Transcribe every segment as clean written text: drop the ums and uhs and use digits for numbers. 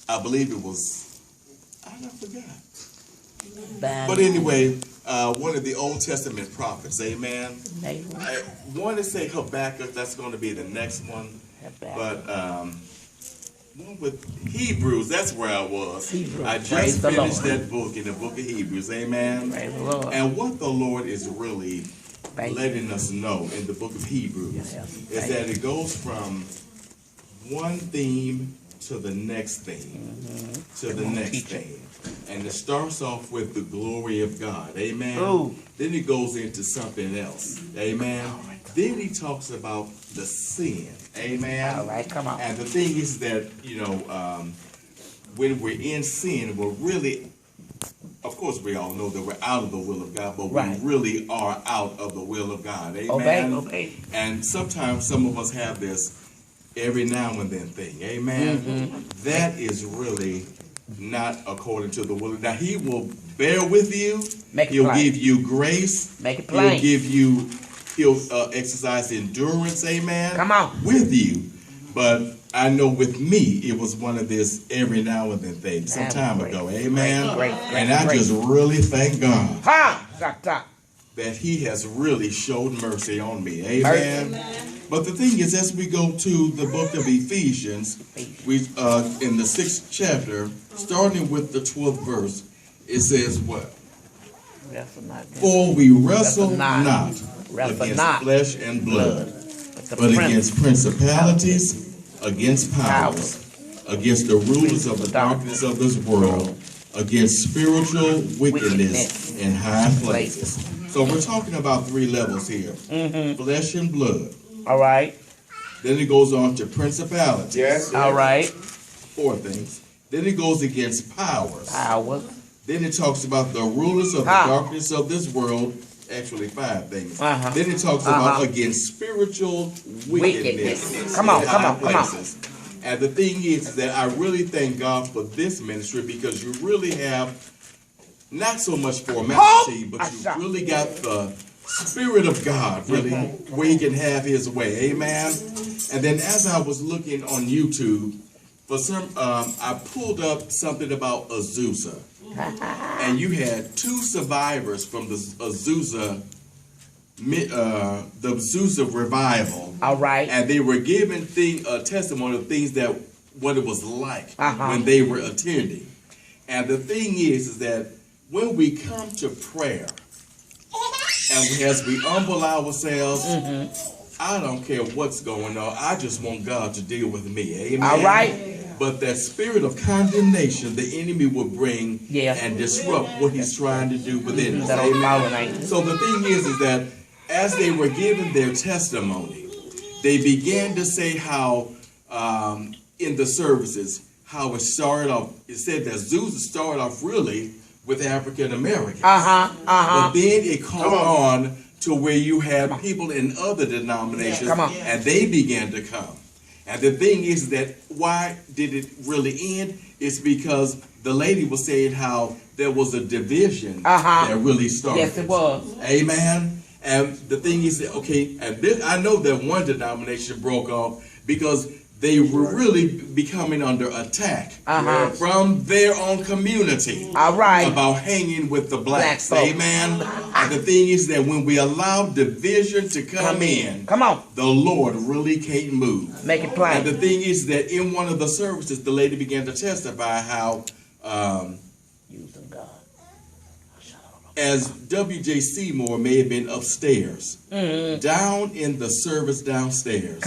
I believe it was, I forgot. But anyway, one of the Old Testament prophets, amen. I want to say Habakkuk, that's going to be the next one. But one with Hebrews, that's where I was. I just finished that book in the book of Hebrews, amen. And what the Lord is really letting us know in the book of Hebrews is that it goes from one theme to the next theme, to the next theme. And it starts off with the glory of God, amen. Then it goes into something else, amen. Then he talks about the sin, amen. All right, come on. And the thing is that, you know, when we're in sin, we're really, of course we all know that we're out of the will of God, but we really are out of the will of God, amen. Obey. And sometimes some of us have this every now and then thing, amen. That is really not according to the will of God. Now he will bear with you. He'll give you grace. Make it plain. He'll exercise endurance, amen. Come on. With you. But I know with me, it was one of this every now and then thing, some time ago, amen. Great, and I just really thank God that he has really showed mercy on me, amen. But the thing is, as we go to the book of Ephesians, we in the 6th chapter, starting with the 12th verse, it says what? For we wrestle not against flesh and blood, but against principalities, against powers, against the rulers of the darkness of this world, against spiritual wickedness in high places. So we're talking about 3 levels here. Flesh and blood. All right. Then it goes on to principalities. Yes. All right. 4 things. Then it goes against powers. Then it talks about the rulers of the darkness of this world. Actually 5 things. Then it talks about against spiritual wickedness. Come on. And the thing is that I really thank God for this ministry, because you really have not so much formality, but you really got the Spirit of God, really, where he can have his way, amen. And then as I was looking on YouTube, for some, I pulled up something about Azusa, and you had 2 survivors from the Azusa revival. All right. And they were giving testimony of things that what it was like when they were attending. And the thing is that when we come to prayer, and as we humble ourselves, I don't care what's going on. I just want God to deal with me. Amen. All right. But that spirit of condemnation, the enemy will bring and disrupt what he's trying to do within us. Amen. So the thing is that as they were giving their testimony, they began to say how in the services, how it started off. It said that Azusa started off really with African Americans. But then it caught on to where you had people in other denominations, and they began to come. And the thing is that why did it really end? It's because the lady was saying how there was a division that really started. Yes, it was. Amen. And the thing is that, okay, and this, I know that one denomination broke off because they were really becoming under attack from their own community about hanging with the blacks. Amen. And the thing is that when we allow division to come in, the Lord really can't move. Make it plain. And the thing is that in one of the services, the lady began to testify how using God. As W.J. Seymour may have been upstairs, down in the service downstairs.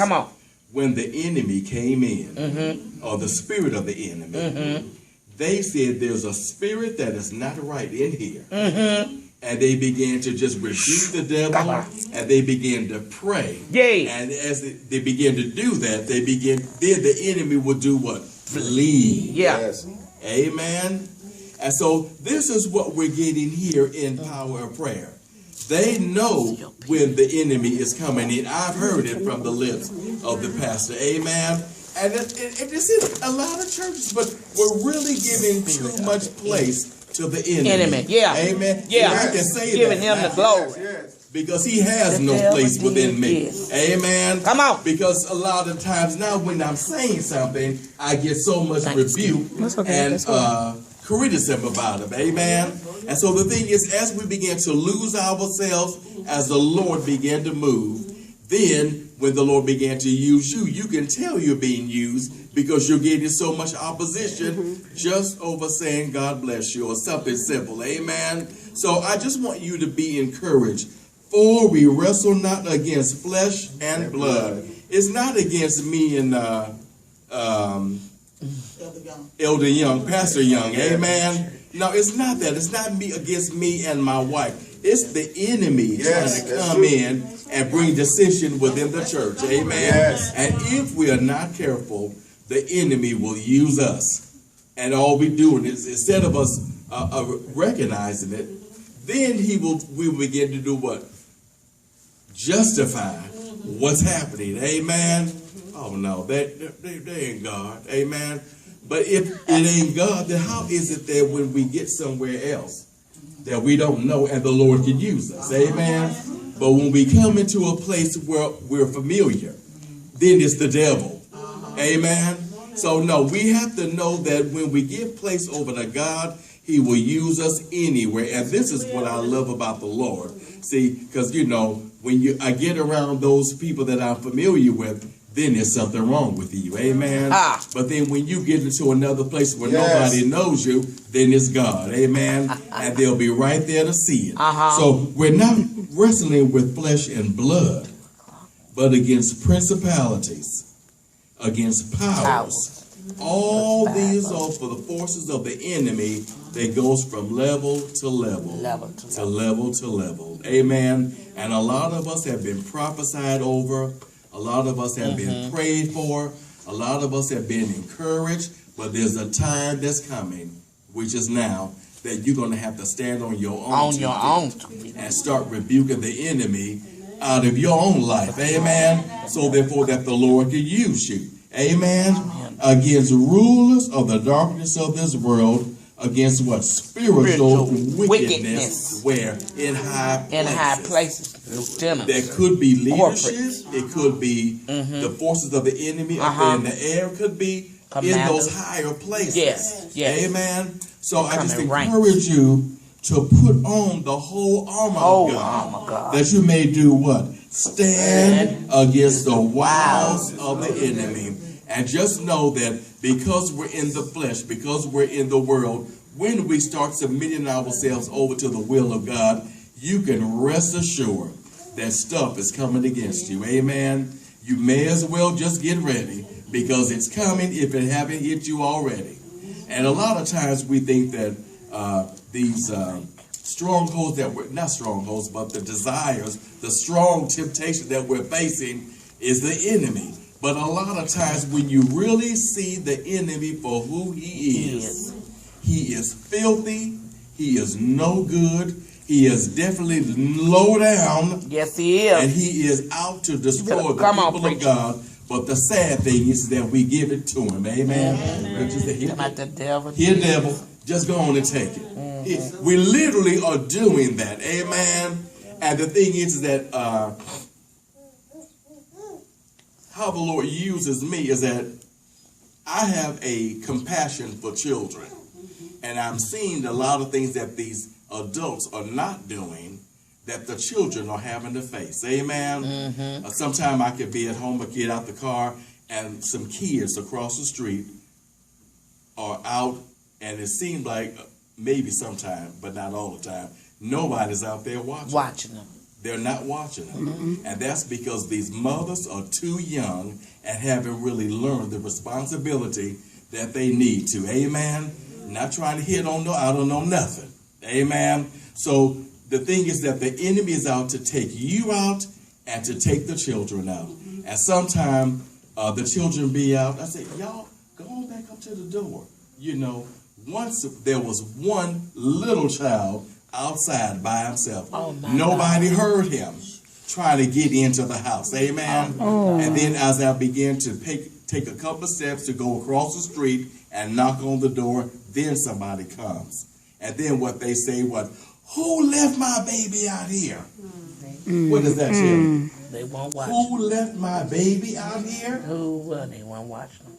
When the enemy came in, or the spirit of the enemy, they said there's a spirit that is not right in here. And they began to just rebuke the devil, and they began to pray. And as they began to do that, then the enemy would do what? Flee. Amen. And so this is what we're getting here in Power of Prayer. They know when the enemy is coming in. I've heard it from the lips of the pastor. Amen. And it's in a lot of churches, but we're really giving too much place to the enemy. Yeah. Amen. Yeah. I can say giving that. him the glory. Because he has no place within me. Amen. Come on. Because a lot of times now when I'm saying something, I get so much rebuke and criticism about it. Amen. And so the thing is, as we begin to lose ourselves, as the Lord began to move, then when the Lord began to use you, you can tell you're being used because you're getting so much opposition just over saying God bless you or something simple. Amen. So I just want you to be encouraged. For we wrestle not against flesh and blood. It's not against me and Elder Young, Pastor Young. Amen. No, it's not that. It's not me against me and my wife. It's the enemy trying to come in and bring dissension within the church. Amen. And if we are not careful, the enemy will use us. And all we're doing is, instead of us recognizing it, then we will begin to do what? Justify what's happening. Amen. Oh no, they ain't God. Amen. But if it ain't God, then how is it that when we get somewhere else that we don't know and the Lord can use us? Amen. But when we come into a place where we're familiar, then it's the devil. Amen. So no, we have to know that when we give place over to God, he will use us anywhere. And this is what I love about the Lord. See, because, you know, when I get around those people that I'm familiar with, then there's something wrong with you. Amen. But then when you get into another place where nobody knows you, then it's God. Amen. And they'll be right there to see it. So we're not wrestling with flesh and blood, but against principalities, against powers. All these are for the forces of the enemy that goes from level to level, level to level. Amen. And a lot of us have been prophesied over. A lot of us have been prayed for. A lot of us have been encouraged. But there's a time that's coming, which is now, that you're going to have to stand on your own and start rebuking the enemy out of your own life. Amen. So therefore that the Lord can use you. Amen. Against rulers of the darkness of this world, against what? Spiritual wickedness. Where? In high places. There could be leadership. It could be the forces of the enemy up there in the air. It could be in those higher places. Yes. Amen. So I just encourage you to put on the whole armor of God, that you may do what? Stand against the wiles of the enemy. And just know that because we're in the flesh, because we're in the world, when we start submitting ourselves over to the will of God, you can rest assured that stuff is coming against you. Amen. You may as well just get ready, because it's coming if it haven't hit you already. And a lot of times we think that these strongholds that we're, not strongholds, but the desires, the strong temptation that we're facing is the enemy. But a lot of times when you really see the enemy for who he is filthy, he is no good, he is definitely low down. Yes, he is. And he is out to destroy the people of God. But the sad thing is that we give it to him. Amen. Here, devil, just go on and take it. We literally are doing that. Amen. And the thing is that how the Lord uses me is that I have a compassion for children. And I'm seeing a lot of things that these adults are not doing that the children are having to face. Amen. Sometimes I could be at home or get out the car and some kids across the street are out, and it seems like maybe sometime, but not all the time, nobody's out there watching them. They're not watching them. And that's because these mothers are too young and haven't really learned the responsibility that they need to. Amen. Not trying to hit on I don't know nothing. Amen. So the thing is that the enemy is out to take you out and to take the children out. And sometimes the children be out. I say, y'all, go on back up to the door. You know, once there was one little child outside by himself. Nobody heard him trying to get into the house. Amen. And then as I began to take a couple of steps to go across the street and knock on the door, then somebody comes. And then what they say, who left my baby out here? What does that tell you? They won't watch. Who left my baby out here? Who? They won't watch them.